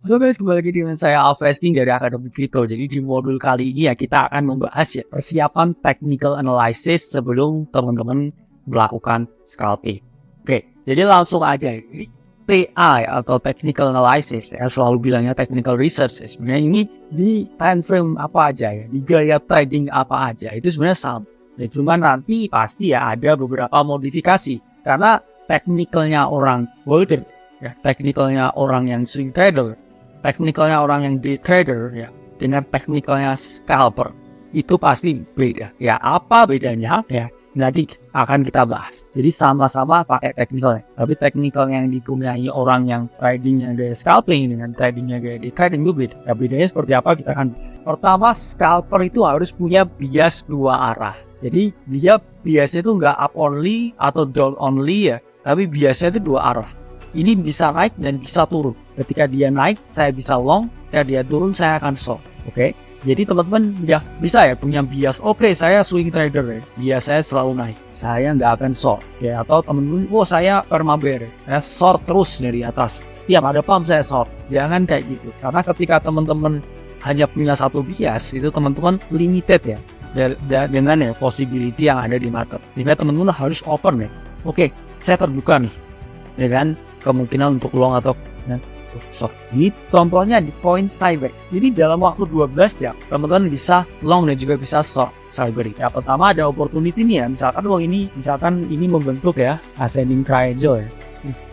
Halo guys, kembali lagi dengan saya Alfresting dari Akademi Crypto. Jadi di modul kali ini ya kita akan membahas ya persiapan technical analysis sebelum teman-teman melakukan scalping. Oke, jadi langsung aja. Jadi TI atau technical analysis ya selalu bilangnya technical research ya. Sebenarnya ini di time frame apa aja ya, di gaya trading apa aja itu sebenarnya sama. Ya, cuma nanti pasti ya ada beberapa modifikasi karena technicalnya orang holder ya, technicalnya orang yang swing trader, technicalnya orang yang day trader ya, dengan technicalnya scalper itu pasti beda. Ya apa bedanya ya nanti akan kita bahas. Jadi sama-sama pakai technicalnya, tapi technical yang dipunyai orang yang tradingnya gaya scalping dengan tradingnya gaya day trading itu beda. Ya bedanya seperti apa kita akan bahas. Pertama, scalper itu harus punya bias dua arah. Jadi dia biasanya itu nggak up only atau down only ya, tapi biasanya itu dua arah. Ini bisa naik dan bisa turun. Ketika dia naik, saya bisa long. Ketika dia turun, saya akan short. Oke. Jadi teman-teman ya bisa ya punya bias. Oke, saya swing trader ya. Bias saya selalu naik. Saya nggak akan short. Oke. Atau teman-teman, saya perma bear. Saya short terus dari atas. Setiap ada pump saya short. Jangan kayak gitu. Karena ketika teman-teman hanya punya satu bias, itu teman-teman limited ya. Dengan ya possibility yang ada di market. Sehingga teman-teman harus open ya. Oke, saya terbuka nih. Ya kan? Kemungkinan untuk long atau short. Ini contohnya di koin Cyber. Jadi dalam waktu 12 jam teman-teman bisa long dan juga bisa short Cyber. Ya pertama ada opportunity nih ya. Misalkan ini membentuk ya ascending triangle ya.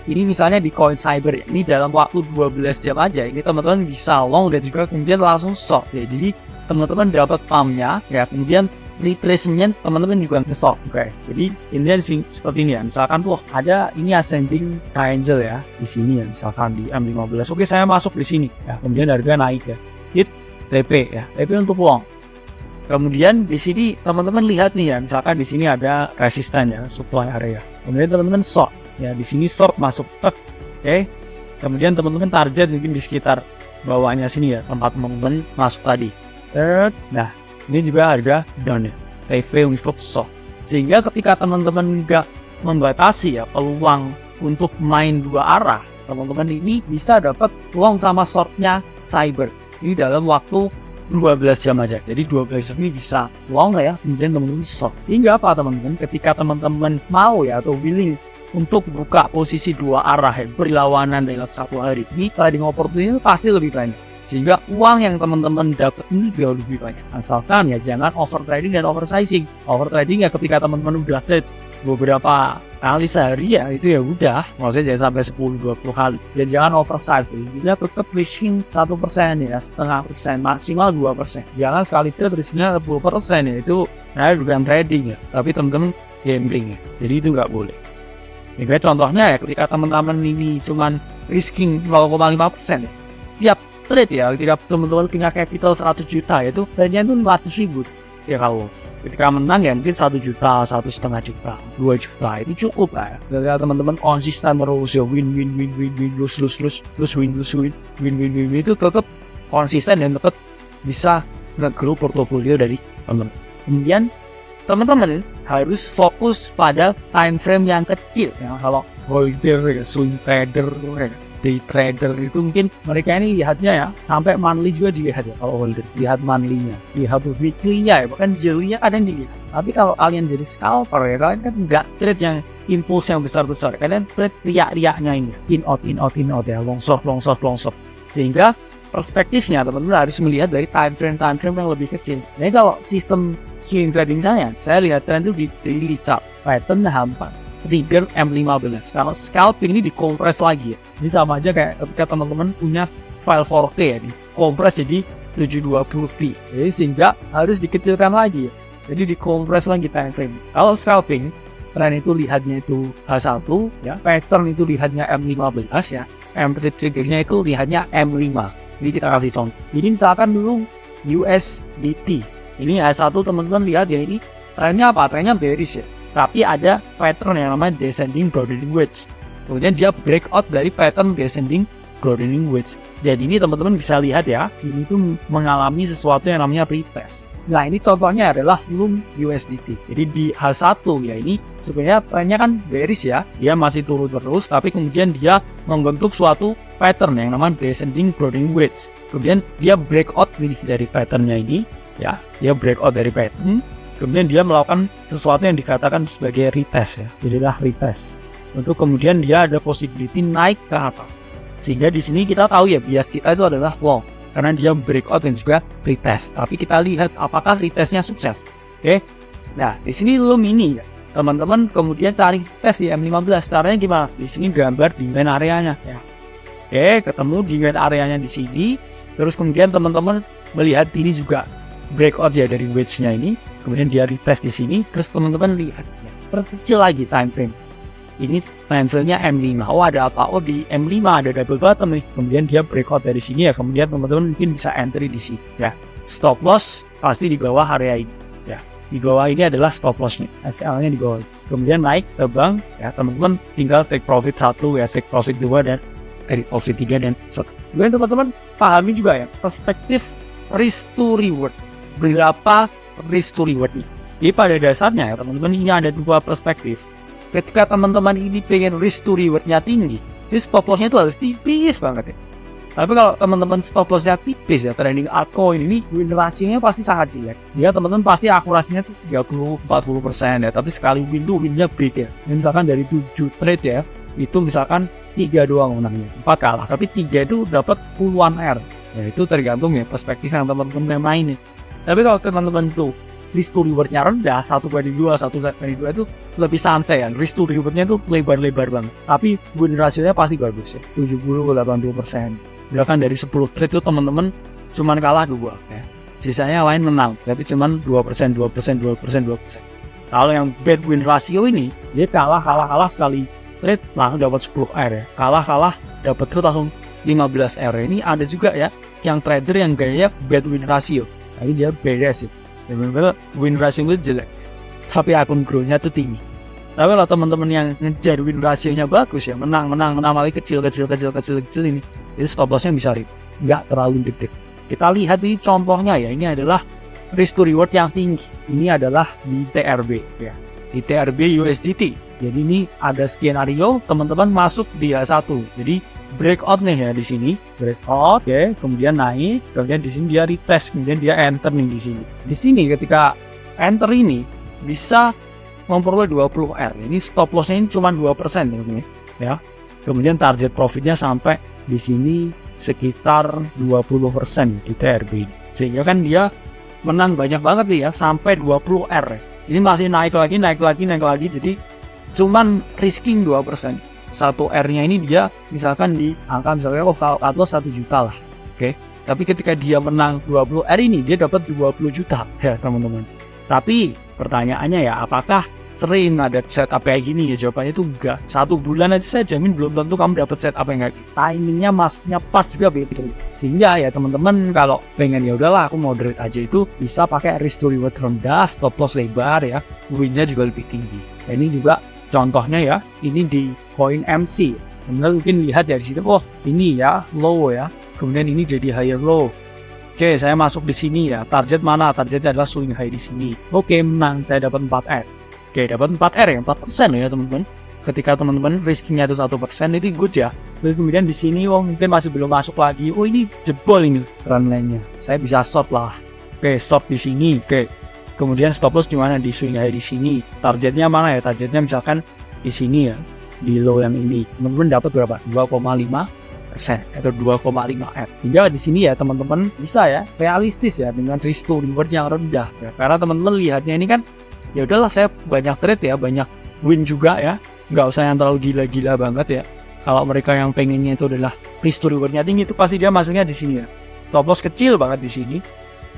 Ini misalnya di koin Cyber ya. Ini dalam waktu 12 jam aja ini teman-teman bisa long dan juga kemudian langsung short ya. Jadi teman-teman dapat pumpnya ya, kemudian retracement teman-teman juga nge-short juga ya. Jadi intinya seperti ini ya. Misalkan ada ini ascending triangle ya di sini ya, misalkan di M15. Oke, saya masuk di sini ya. Kemudian harga naik ya. Hit TP ya. TP untuk long. Kemudian di sini teman-teman lihat nih ya, misalkan di sini ada resisten ya, supply area. Kemudian teman-teman short ya, di sini short masuk. Oke. Kemudian teman-teman target mungkin di sekitar bawahnya sini ya, tempat teman-teman masuk tadi. Nah, ini juga harga down ya, TP untuk short. Sehingga ketika teman-teman nggak membatasi ya peluang untuk main dua arah, teman-teman ini bisa dapat long sama shortnya Cyber. Ini dalam waktu 12 jam aja. Jadi 12 jam ini bisa long ya, kemudian teman-teman short. Sehingga apa teman-teman? Ketika teman-teman mau ya atau willing untuk buka posisi dua arah ya, berlawanan dalam satu hari, ini trading opportunity pasti lebih banyak. Sehingga uang yang teman-teman dapat ini jauh lebih banyak. Asalkan ya jangan over trading dan oversizing. Over trading ya ketika teman-teman udah trade beberapa kali sehari ya itu ya udah. Maksudnya jangan sampai 10-20 kali. Dan jangan oversize. Dia tetap risking 1% ya, 0,5%, maksimal 2%. Jangan sekali trade risknya 10% ya, itu bukan trading ya, tapi teman-teman gambling ya. Jadi itu nggak boleh. Jadi contohnya ya ketika teman-teman ini cuman risking 0,5% ya, setiap trade ya, ketika teman-teman punya capital 100 juta itu trade-nya itu 500 ribu ya. Kalau ketika menang ya mungkin 1 juta, 1,5 juta, 2 juta itu cukup lah ya. Ketika teman-teman konsisten terus ya win itu tetap konsisten dan tetap bisa nge-grow portofolio dari teman-teman. Kemudian teman-teman harus fokus pada time frame yang kecil ya. Kalau holder ya, swing trader ya, day trader itu mungkin mereka ini lihatnya ya sampai monthly juga dilihat ya. Kalau holder lihat monthly-nya, lihat weekly-nya ya, bahkan daily-nya kadang dilihat. Tapi kalau kalian jadi scalper ya, kalian kan nggak trade yang impulse yang besar-besar, kalian trade riak-riaknya ini, in out ya, long short. Sehingga perspektifnya teman-teman harus melihat dari time frame yang lebih kecil. Jadi kalau sistem swing trading saya lihat tren itu di daily chart, pattern hampa, trigger M15. Kalau scalping ini dikompres lagi ya. Ini sama aja kayak ketika teman-teman punya file 4K ya, dikompres jadi 720p. Jadi sehingga harus dikecilkan lagi ya. Jadi dikompres lagi time frame. Kalau scalping, tren itu lihatnya itu H1 ya, pattern itu lihatnya M15 ya, M3 triggernya itu lihatnya M5. Jadi kita kasih contoh. Jadi misalkan dulu USDT. Ini H1 teman-teman lihat ya, ini trennya apa? Trennya bearish ya. Tapi ada pattern yang namanya descending broadening wedge. Kemudian dia breakout dari pattern descending broadening wedge. Jadi ini teman-teman bisa lihat ya, ini tuh mengalami sesuatu yang namanya retest. Nah ini contohnya adalah LUM USDT. Jadi di H1 ya ini sebenarnya trennya kan bearish ya, dia masih turun terus, tapi kemudian dia membentuk suatu pattern yang namanya descending broadening wedge. Kemudian dia breakout dari patternnya ini, ya, dia breakout dari pattern. Kemudian dia melakukan sesuatu yang dikatakan sebagai retest ya, jadilah retest. Untuk kemudian dia ada possibility naik ke atas. Sehingga di sini kita tahu ya bias kita itu adalah long. Karena dia breakout dan juga retest. Tapi kita lihat apakah retestnya sukses. Oke. Nah, di sini LUM ini ya. Teman-teman kemudian cari tes di M15. Caranya gimana? Di sini gambar demand areanya ya. Oke, ketemu demand areanya di sini. Terus kemudian teman-teman melihat ini juga breakout ya dari wedge-nya ini. Kemudian dia retest di sini. Terus teman-teman lihat ya, perkecil lagi time frame. Ini time frame-nya M5. Oh ada apa? Oh di M5 ada double bottom nih. Kemudian dia breakout dari sini ya. Kemudian teman-teman mungkin bisa entry di sini ya. Stop loss pasti di bawah area ini ya. Di bawah ini adalah stop loss-nya. SL-nya di bawah. Kemudian naik terbang ya, teman-teman tinggal take profit 1 ya, take profit 2 dan take profit 3 dan so. Kemudian teman-teman pahami juga ya perspektif risk to reward. Berapa risk to reward nih? Jadi pada dasarnya ya teman-teman ini ada dua perspektif. Ketika teman-teman ini pengen risk to reward-nya tinggi, jadi stop loss-nya itu harus tipis banget ya. Tapi kalau teman-teman stop loss-nya tipis ya, trading altcoin ini win ratio-nya pasti sangat jelek. Dia teman-teman pasti akurasinya tuh 30-40% ya, tapi sekali win tuh win-nya big ya. Ini misalkan dari 7 trade ya, itu misalkan 3 doang menangnya, 4 kalah, tapi 3 itu dapat puluhan R. Ya itu tergantung ya perspektif yang teman-teman mainin. Tapi kalau teman-teman tuh risk to reward-nya rendah, 1/2, 1/2 itu lebih santai ya. Risk to reward-nya itu lebar-lebar banget. Tapi win ratio-nya pasti bagus ya. 70-80%. Misalkan dari 10 trade itu teman-teman cuman kalah 2 ya. Sisanya lain menang, tapi cuman 2%. Kalau yang bad win ratio ini, dia kalah sekali trade langsung dapat 10 R ya. Kalah dapat trade langsung 15 R. Ini ada juga ya yang trader yang gayanya bad win ratio. Tapi dia beda sih. Benar-benar win ratio itu jelek, tapi akun grow-nya tuh tinggi. Tapi kalau teman-teman yang ngejar win ratio-nya bagus ya, menang lagi kecil ini, itu stop loss-nya bisa nggak terlalu gede. Kita lihat ini contohnya ya, ini adalah risk to reward yang tinggi. Ini adalah di TRB ya, di TRB USDT. Jadi ini ada skenario teman-teman masuk di H1. Jadi breakout nih ya di sini, breakout, oke, kemudian naik, kemudian di sini dia retest, kemudian dia enter nih di sini. Di sini ketika enter ini bisa memperoleh 20 R. Ini stop loss-nya ini cuma 2% ya. Kemudian target profitnya sampai di sini sekitar 20% di TRB. Sehingga kan dia menang banyak banget nih ya, sampai 20 R. Ini masih naik lagi. Jadi cuman risking 2%. 1 R-nya ini dia misalkan di angka misalnya atau 1 juta lah. Oke. Tapi ketika dia menang 20 R ini dia dapat 20 juta ya teman-teman. Tapi pertanyaannya ya apakah sering ada setup kayak gini ya? Jawabannya itu enggak. 1 bulan aja saya jamin belum tentu kamu dapat setup yang kayak gitu. Timingnya masuknya pas juga begitu. Sehingga ya teman-teman kalau pengen ya udahlah aku moderate aja itu bisa pakai risk to reward rendah, stop loss lebar ya. Win-nya juga lebih tinggi. Nah, ini juga contohnya ya, ini di koin MC. Kemudian mungkin lihat ya di sini, oh ini ya low ya, kemudian ini jadi higher low. Oke, saya masuk di sini ya. Target mana? Targetnya adalah swing high di sini. Oke, menang. Saya dapat 4 R. Oke, dapat 4 R ya, 4% ya teman-teman. Ketika teman-teman risknya itu 1%, itu good ya. Terus kemudian di sini, oh mungkin masih belum masuk lagi. Oh ini jebol ini trend line-nya. Saya bisa short lah. Oke, short di sini. Oke. Kemudian stop loss di mana? Di swing high di sini. Targetnya mana ya? Targetnya misalkan di sini ya, di low yang ini. Teman-teman dapat berapa? 2,5% atau 2,5 R. Sehingga di sini ya teman-teman bisa ya realistis ya dengan risk to reward yang rendah. Ya. Karena teman-teman lihatnya ini kan, ya udahlah saya banyak trade ya, banyak win juga ya. Nggak usah yang terlalu gila-gila banget ya. Kalau mereka yang pengennya itu adalah risk to reward-nya tinggi, itu pasti dia masuknya di sini ya. Stop loss kecil banget di sini.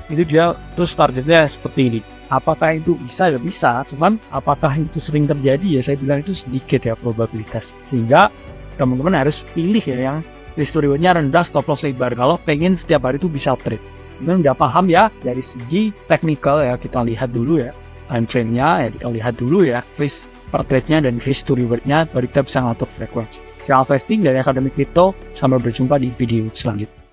Itu dia terus targetnya seperti ini. Apakah itu bisa? Ya bisa, cuman apakah itu sering terjadi ya saya bilang itu sedikit ya probabilitas. Sehingga teman-teman harus pilih ya yang risk to reward-nya rendah, stop loss lebar kalau pengen setiap hari itu bisa trade. Teman-teman udah paham ya dari segi technical ya, kita lihat dulu ya time frame-nya ya, kita lihat dulu ya risk per trade-nya dan risk to reward-nya, baru kita bisa ngatur frekuensi. Saya Alfa Esting dari Akademi Kripto, sampai berjumpa di video selanjutnya.